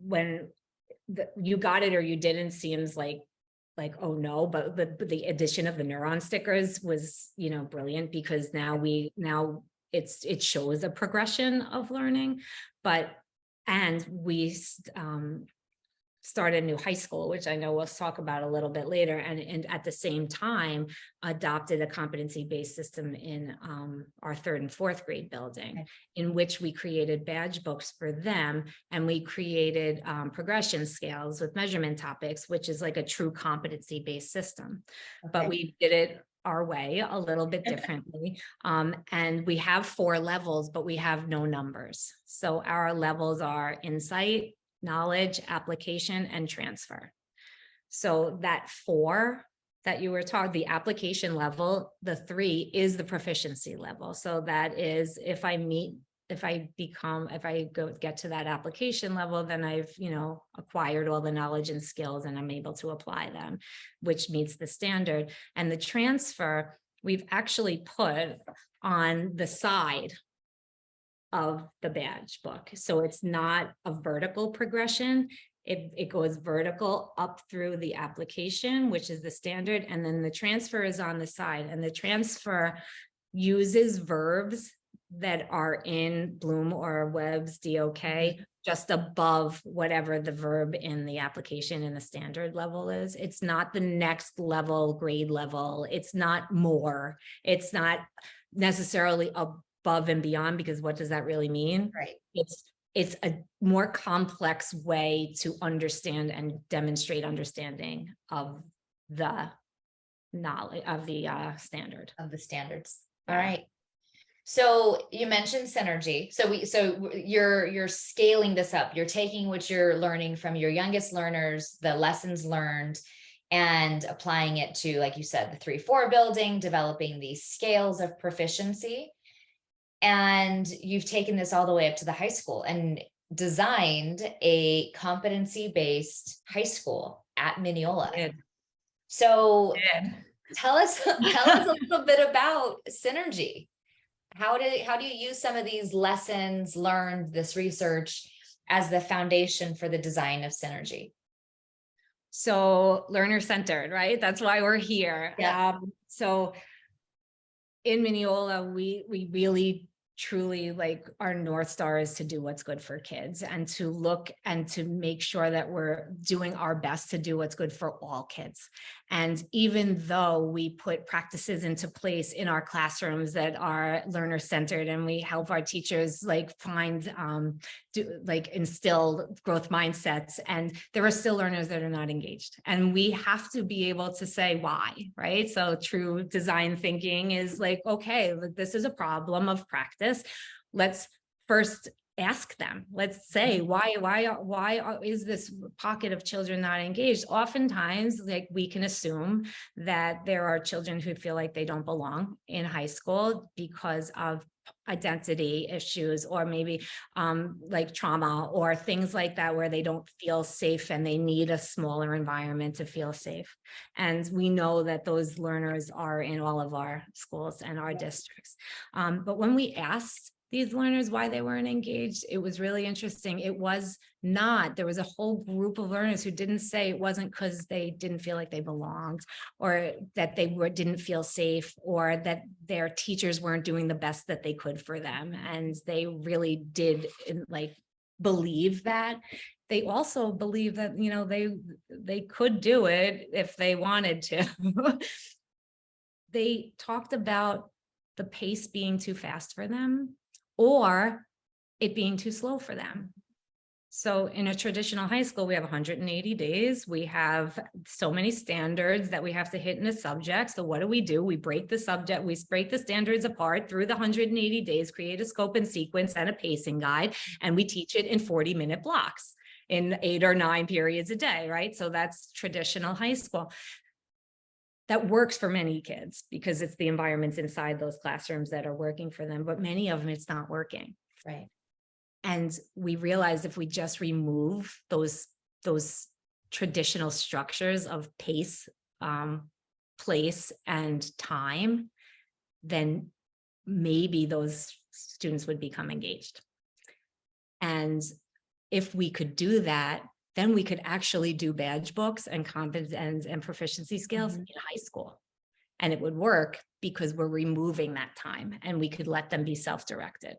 Speaker 2: when you got it or you didn't seems like, oh no, but the addition of the neuron stickers was, brilliant, because now it shows a progression of learning. And we started a new high school, which I know we'll talk about a little bit later, and at the same time adopted a competency-based system in our 3rd and 4th grade building, in which we created badge books for them, and we created progression scales with measurement topics, which is like a true competency-based system. But we did it our way, a little bit differently. And we have 4 levels, but we have no numbers. So our levels are insight, knowledge, application, and transfer. So that 4 that you were talking, the application level, the 3 is the proficiency level. So that is, if I get to that application level, then I've, acquired all the knowledge and skills and I'm able to apply them, which meets the standard. And the transfer, we've actually put on the side of the badge book. So it's not a vertical progression. It goes vertical up through the application, which is the standard. And then the transfer is on the side, and the transfer uses verbs that are in Bloom or Webb's DOK, just above whatever the verb in the application in the standard level is. It's not the next level, grade level. It's not more. It's not necessarily above and beyond, because what does that really mean?
Speaker 1: Right.
Speaker 2: It's a more complex way to understand and demonstrate understanding of the knowledge of the standard.
Speaker 1: Of the standards. All right. So you mentioned synergy. So you're scaling this up. You're taking what you're learning from your youngest learners, the lessons learned, and applying it to, like you said, the 3-4 building, developing these scales of proficiency. And you've taken this all the way up to the high school and designed a competency-based high school at Mineola. So tell us a little bit about synergy. How do you use some of these lessons learned, this research, as the foundation for the design of synergy?
Speaker 2: So learner-centered, right? That's why we're here.
Speaker 1: Yeah.
Speaker 2: So in Mineola, we really truly, like, our North Star is to do what's good for kids, and to look and to make sure that we're doing our best to do what's good for all kids. And even though we put practices into place in our classrooms that are learner centered, and we help our teachers instill growth mindsets, and there are still learners that are not engaged, and we have to be able to say why, right? So true design thinking is like, okay, this is a problem of practice. Let's first ask them. Let's say, why is this pocket of children not engaged? Oftentimes, like, we can assume that there are children who feel like they don't belong in high school because of identity issues, or maybe like trauma or things like that, where they don't feel safe and they need a smaller environment to feel safe. And we know that those learners are in all of our schools and our districts. But when we asked these learners why they weren't engaged, it was really interesting. It was not, there was a whole group of learners who didn't say it wasn't because they didn't feel like they belonged, or that they didn't feel safe, or that their teachers weren't doing the best that they could for them. And they really did, like, believe that. They also believe that, you know, they could do it if they wanted to. They talked about the pace being too fast for them, or it being too slow for them. So in a traditional high school, we have 180 days. We have so many standards that we have to hit in a subject. So what do? We break the subject, we break the standards apart through the 180 days, create a scope and sequence and a pacing guide, and we teach it in 40-minute blocks in 8 or 9 periods a day, right? So that's traditional high school. That works for many kids because it's the environments inside those classrooms that are working for them, but many of them, it's not working.
Speaker 1: Right.
Speaker 2: And we realized if we just remove those traditional structures of pace, place, and time, then maybe those students would become engaged. And if we could do that, then we could actually do badge books and competence and proficiency skills in high school. And it would work because we're removing that time, and we could let them be self-directed.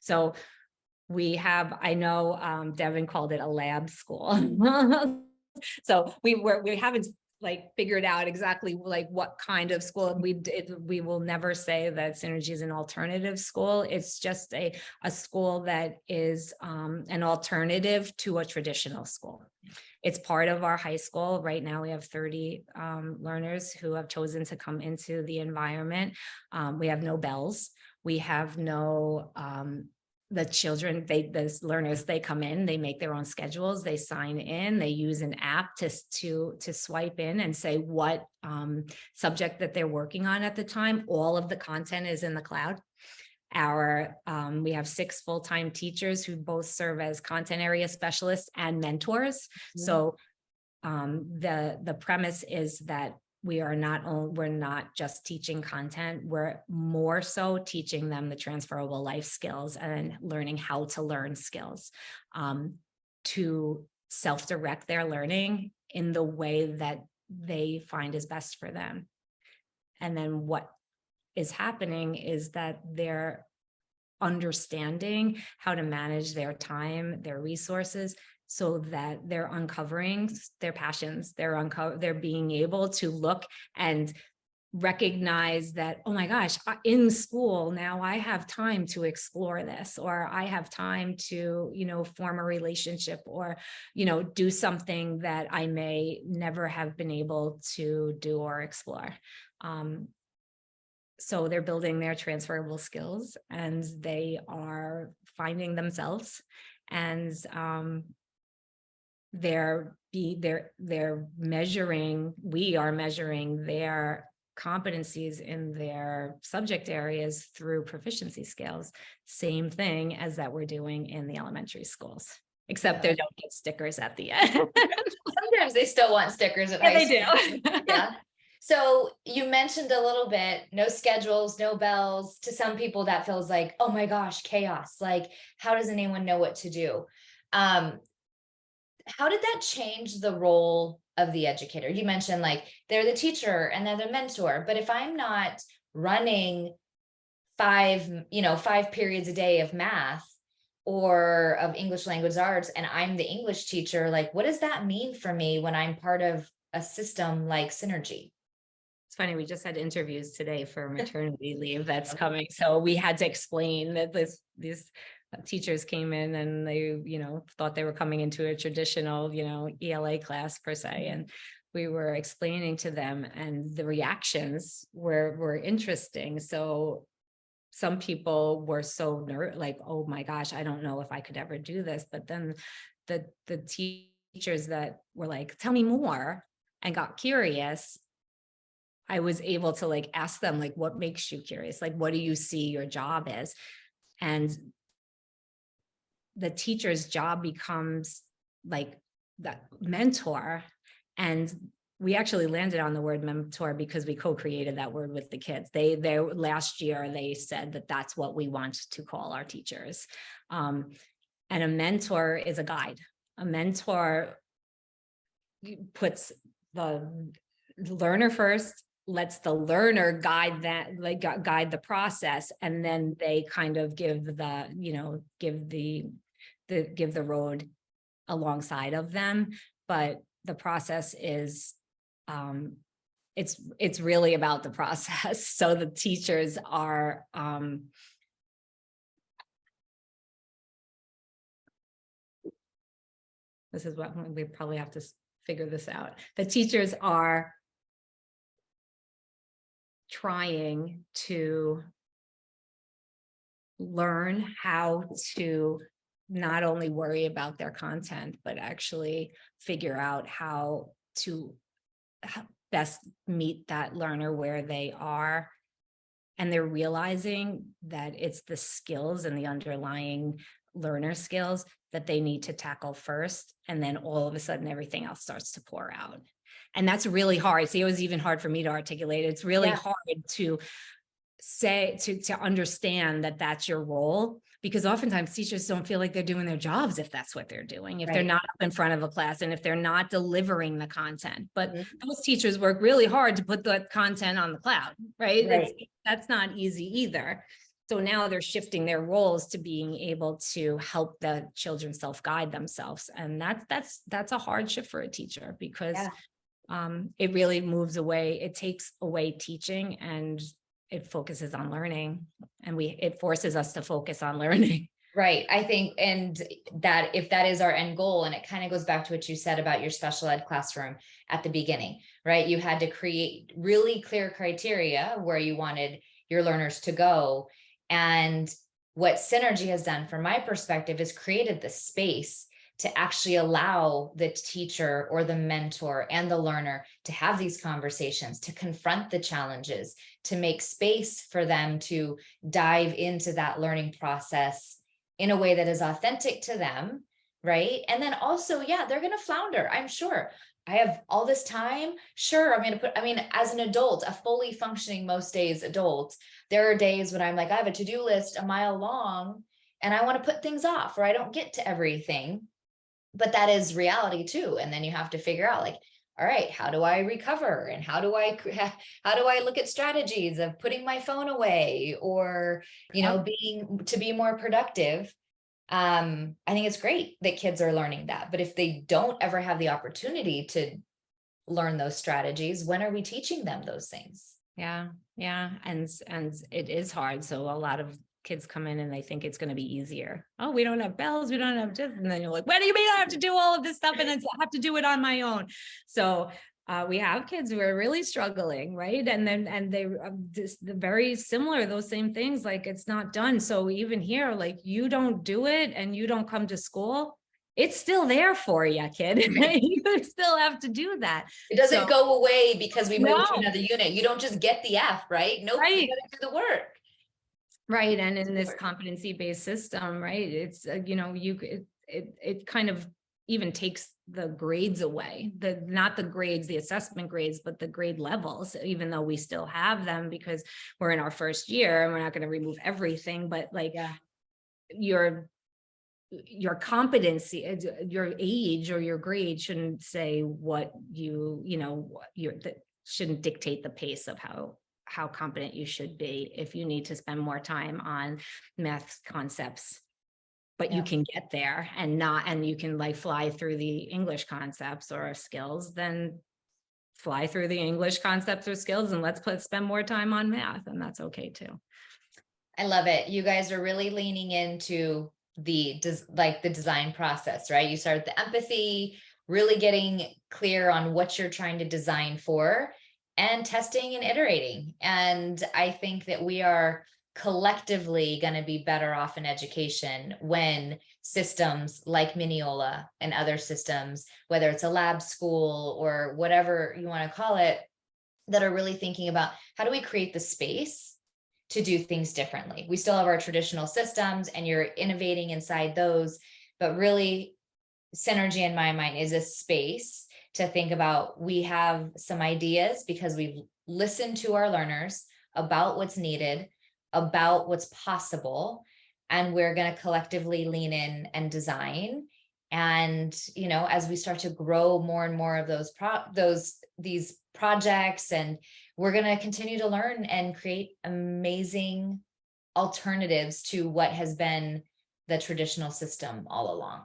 Speaker 2: So we have, I know Devin called it a lab school. So we haven't like figured out exactly like what kind of school. We will never say that Synergy is an alternative school. It's just a school that is an alternative to a traditional school. It's part of our high school. Right now we have 30 learners who have chosen to come into the environment. We have no bells. We have no the children, the learners, they come in, they make their own schedules, they sign in, they use an app to swipe in and say what subject that they're working on at the time. All of the content is in the cloud. We have 6 full-time teachers who both serve as content area specialists and mentors. So the premise is that we're not just teaching content, we're more so teaching them the transferable life skills and learning how to learn skills, to self-direct their learning in the way that they find is best for them. And then what is happening is that they're understanding how to manage their time, their resources, so that they're uncovering their passions. They're being able to look and recognize that, oh my gosh, in school now I have time to explore this, or I have time to, form a relationship, or, do something that I may never have been able to do or explore. So they're building their transferable skills, and they are finding themselves, and we are measuring their competencies in their subject areas through proficiency scales. Same thing as that we're doing in the elementary schools, except they don't get stickers at the end.
Speaker 1: Sometimes they still want stickers at high school. They do. Yeah. So you mentioned a little bit, no schedules, no bells. To some people that feels like, oh my gosh, chaos. Like, how does anyone know what to do? How did that change the role of the educator? You mentioned like they're the teacher and they're the mentor, but if I'm not running 5 periods a day of math or of English language arts, and I'm the English teacher, like, what does that mean for me when I'm part of a system like Synergy?
Speaker 2: It's funny, we just had interviews today for maternity leave that's coming. So we had to explain that these teachers came in and they, thought they were coming into a traditional, ELA class per se. And we were explaining to them, and the reactions were interesting. So some people were so like, oh my gosh, I don't know if I could ever do this. But then the teachers that were like, tell me more, and got curious, I was able to like ask them, like, what makes you curious? Like, what do you see your job as? And the teacher's job becomes like that mentor. And we actually landed on the word mentor because we co-created that word with the kids. They last year, they said that that's what we want to call our teachers. And a mentor is a guide. A mentor puts the learner first, lets the learner guide that, like guide the process, and then they kind of give the, give the road alongside of them. But the process is, it's really about the process. So the teachers are, this is what we probably have to figure this out. The teachers are trying to learn how to not only worry about their content, but actually figure out how to best meet that learner where they are. And they're realizing that it's the skills and the underlying learner skills that they need to tackle first. And then all of a sudden, everything else starts to pour out. And that's really hard. See, it was even hard for me to articulate. It's really hard to say, to understand that that's your role, because oftentimes teachers don't feel like they're doing their jobs if that's what they're doing, if they're not up in front of a class and if they're not delivering the content. But those teachers work really hard to put the content on the cloud, right? That's not easy either. So now they're shifting their roles to being able to help the children self-guide themselves. And that's a hardship for a teacher, because it really moves away. It takes away teaching and it focuses on learning, and it forces us to focus on learning.
Speaker 1: Right. I think, and that if that is our end goal, and it kind of goes back to what you said about your special ed classroom at the beginning, right? You had to create really clear criteria where you wanted your learners to go. And what Synergy has done, from my perspective, is created the space to actually allow the teacher or the mentor and the learner to have these conversations, to confront the challenges, to make space for them to dive into that learning process in a way that is authentic to them, right? And then also, they're going to flounder, I'm sure. I have all this time. Sure, as an adult, a fully functioning, most days adult, there are days when I'm like, I have a to-do list a mile long and I want to put things off, or I don't get to everything. But that is reality too. And then you have to figure out, like, all right, how do I recover? And how do I look at strategies of putting my phone away, or, to be more productive? I think it's great that kids are learning that, but if they don't ever have the opportunity to learn those strategies, when are we teaching them those things?
Speaker 2: Yeah. And it is hard. So a lot of kids come in and they think it's going to be easier. Oh, we don't have bells, we don't have this. And then you're like, what do you mean I have to do all of this stuff and I have to do it on my own? So we have kids who are really struggling, right? And they very similar, those same things, like it's not done. So even here, like, you don't do it and you don't come to school, it's still there for you, kid. You still have to do that.
Speaker 1: It doesn't go away because we moved to
Speaker 2: No.
Speaker 1: another unit. You don't just get the F, right? Nope, you gotta do the work.
Speaker 2: Right. And in this competency-based system, right, it's, it kind of even takes the grades away, not the grades, the assessment grades, but the grade levels, even though we still have them because we're in our first year and we're not going to remove everything, but like your competency, your age or your grade shouldn't say what that shouldn't dictate the pace of how competent you should be. If you need to spend more time on math concepts, but you can get there and you can like fly through the English concepts or skills, then fly through the English concepts or skills and let's spend more time on math, and that's okay too.
Speaker 1: I love it. You guys are really leaning into the design process, right? You start with the empathy, really getting clear on what you're trying to design for, and testing and iterating. And I think that we are collectively going to be better off in education when systems like Mineola and other systems, whether it's a lab school or whatever you want to call it, that are really thinking about how do we create the space to do things differently. We still have our traditional systems and you're innovating inside those, but really Synergy in my mind is a space to think about. We have some ideas because we've listened to our learners about what's needed, about what's possible, and we're going to collectively lean in and design. And, you know, as we start to grow more and more of these projects, and we're going to continue to learn and create amazing alternatives to what has been the traditional system all along.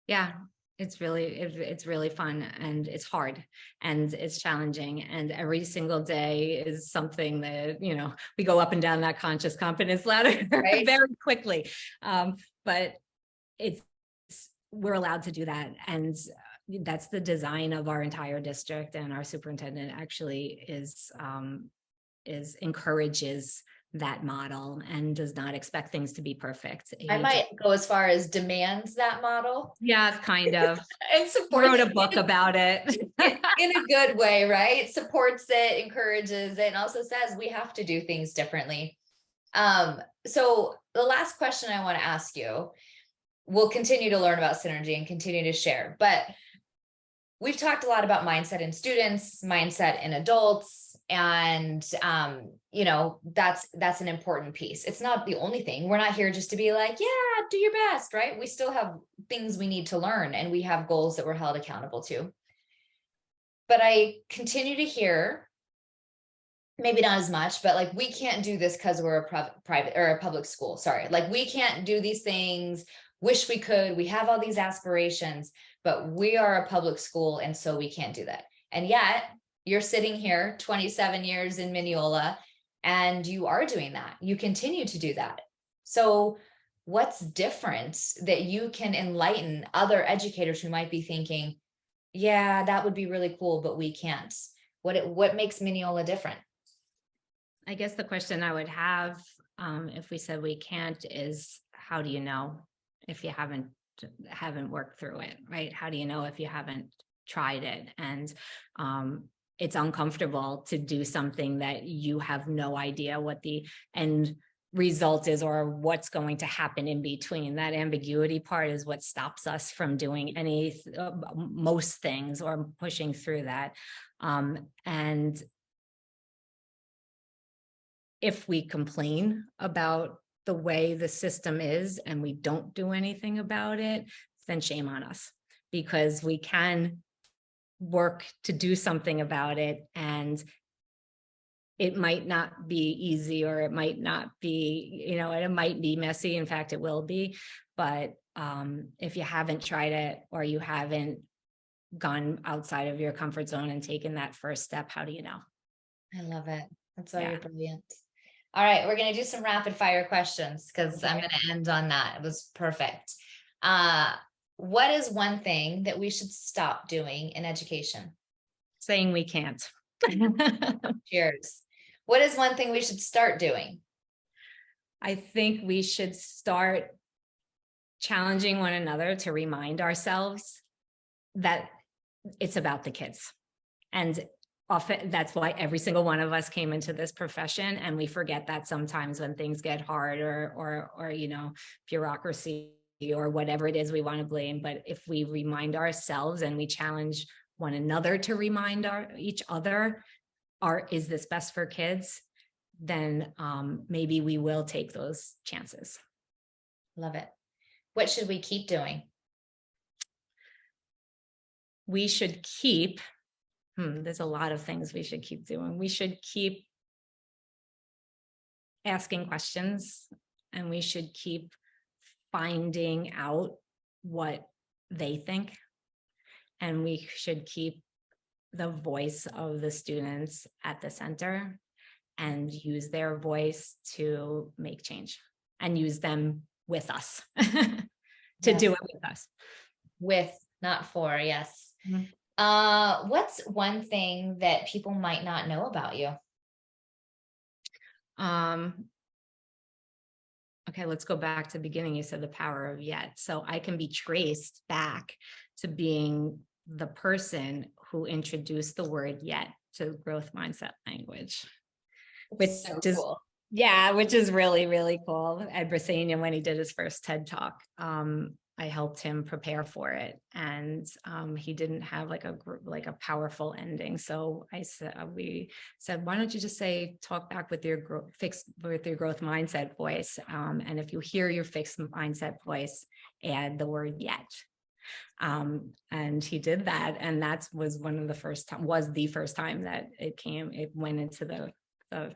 Speaker 2: Yeah, it's really fun, and it's hard, and it's challenging, and every single day is something that, you know, we go up and down that conscious competence ladder
Speaker 1: Right.
Speaker 2: very quickly. But we're allowed to do that, and that's the design of our entire district. And our superintendent actually encourages that model and does not expect things to be perfect.
Speaker 1: I might go as far as demands that model.
Speaker 2: Yeah, kind of.
Speaker 1: And
Speaker 2: wrote a book about it.
Speaker 1: in a good way, right? Supports it, encourages it, and also says we have to do things differently. So the last question I want to ask you, we'll continue to learn about synergy and continue to share, but we've talked a lot about mindset in students, mindset in adults, and you know, that's an important piece. It's not the only thing. We're not here just to be like, yeah, do your best, right? We still have things we need to learn, and we have goals that we're held accountable to. But I continue to hear, maybe not as much, but like, we can't do this because we're a private or a public school. Sorry, like, we can't do these things. Wish we could. We have all these aspirations, but we are a public school, and so we can't do that. And yet you're sitting here 27 years in Mineola, and you are doing that. You continue to do that. So what's different that you can enlighten other educators who might be thinking, yeah, that would be really cool, but we can't? What makes Mineola different?
Speaker 2: I guess the question I would have, if we said we can't, is how do you know if you haven't worked through it, right? How do you know if you haven't tried it? And it's uncomfortable to do something that you have no idea what the end result is or what's going to happen in between. That ambiguity part is what stops us from doing most things or pushing through that. And if we complain about the way the system is and we don't do anything about it, then shame on us, because we can work to do something about it. And it might not be easy, or it might not be, you know, it might be messy. In fact, it will be. But if you haven't tried it, or you haven't gone outside of your comfort zone and taken that first step, how do you know?
Speaker 1: I love it. That's why you're brilliant. All right, we're going to do some rapid fire questions, because I'm going to end on that. It was perfect. What is one thing that we should stop doing in education?
Speaker 2: Saying we can't.
Speaker 1: Cheers. What is one thing we should start doing?
Speaker 2: I think we should start challenging one another to remind ourselves that it's about the kids. And often that's why every single one of us came into this profession, and we forget that sometimes when things get hard, or you know, bureaucracy or whatever it is we want to blame. But if we remind ourselves and we challenge one another to remind each other, is this best for kids? Then maybe we will take those chances.
Speaker 1: Love it. What should we keep doing?
Speaker 2: We should keep, there's a lot of things we should keep doing. We should keep asking questions, and we should keep finding out what they think. And we should keep the voice of the students at the center, and use their voice to make change, and use them with us to do it with us.
Speaker 1: With, not for, yes. What's one thing that people might not know about you?
Speaker 2: okay, let's go back to the beginning. You said the power of yet. So I can be traced back to being the person who introduced the word yet to growth mindset language, which
Speaker 1: It's so
Speaker 2: is,
Speaker 1: cool.
Speaker 2: yeah, which is really, really cool. Ed Brisanian, when he did his first TED Talk, I helped him prepare for it, and he didn't have like a powerful ending. So we said, why don't you just talk back with your growth mindset voice, and if you hear your fixed mindset voice, add the word yet. And he did that, and that was the first time that it went into the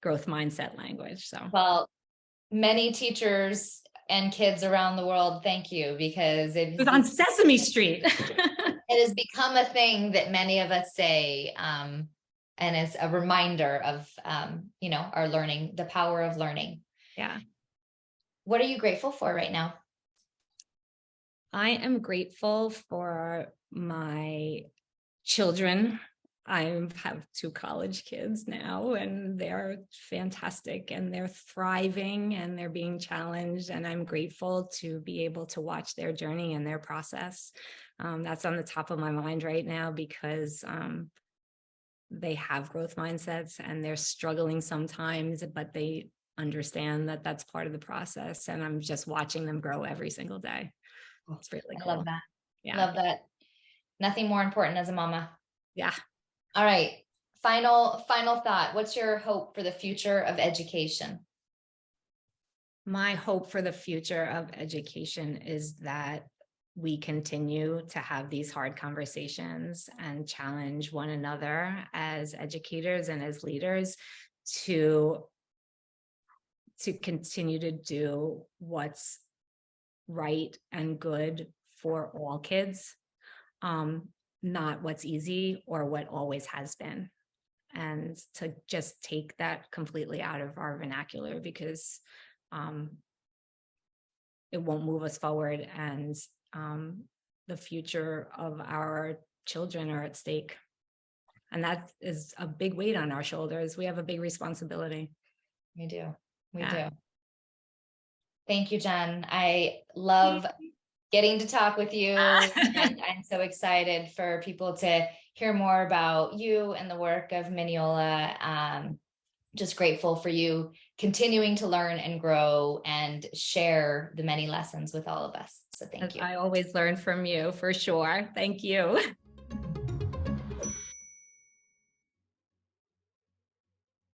Speaker 2: growth mindset language. So,
Speaker 1: Well, many teachers and kids around the world, thank you, because
Speaker 2: it was on Sesame Street.
Speaker 1: it has become a thing that many of us say, and it's a reminder of, our learning, the power of learning.
Speaker 2: Yeah.
Speaker 1: What are you grateful for right now?
Speaker 2: I am grateful for my children. I have 2 college kids now, and they're fantastic, and they're thriving, and they're being challenged. And I'm grateful to be able to watch their journey and their process. That's on the top of my mind right now, because they have growth mindsets and they're struggling sometimes, but they understand that that's part of the process. And I'm just watching them grow every single day. It's really cool.
Speaker 1: I love that.
Speaker 2: Yeah.
Speaker 1: Love that. Nothing more important as a mama.
Speaker 2: Yeah.
Speaker 1: All right. Final thought. What's your hope for the future of education?
Speaker 2: My hope for the future of education is that we continue to have these hard conversations and challenge one another as educators and as leaders to continue to do what's right and good for all kids, not what's easy or what always has been, and to just take that completely out of our vernacular, because it won't move us forward, and the future of our children are at stake. And that is a big weight on our shoulders. We have a big responsibility.
Speaker 1: We do. We
Speaker 2: Yeah.
Speaker 1: do. Thank you, Jenn. I love getting to talk with you. And I'm so excited for people to hear more about you and the work of Mineola. Just grateful for you continuing to learn and grow and share the many lessons with all of us. So thank you.
Speaker 2: I always learn from you, for sure. Thank you.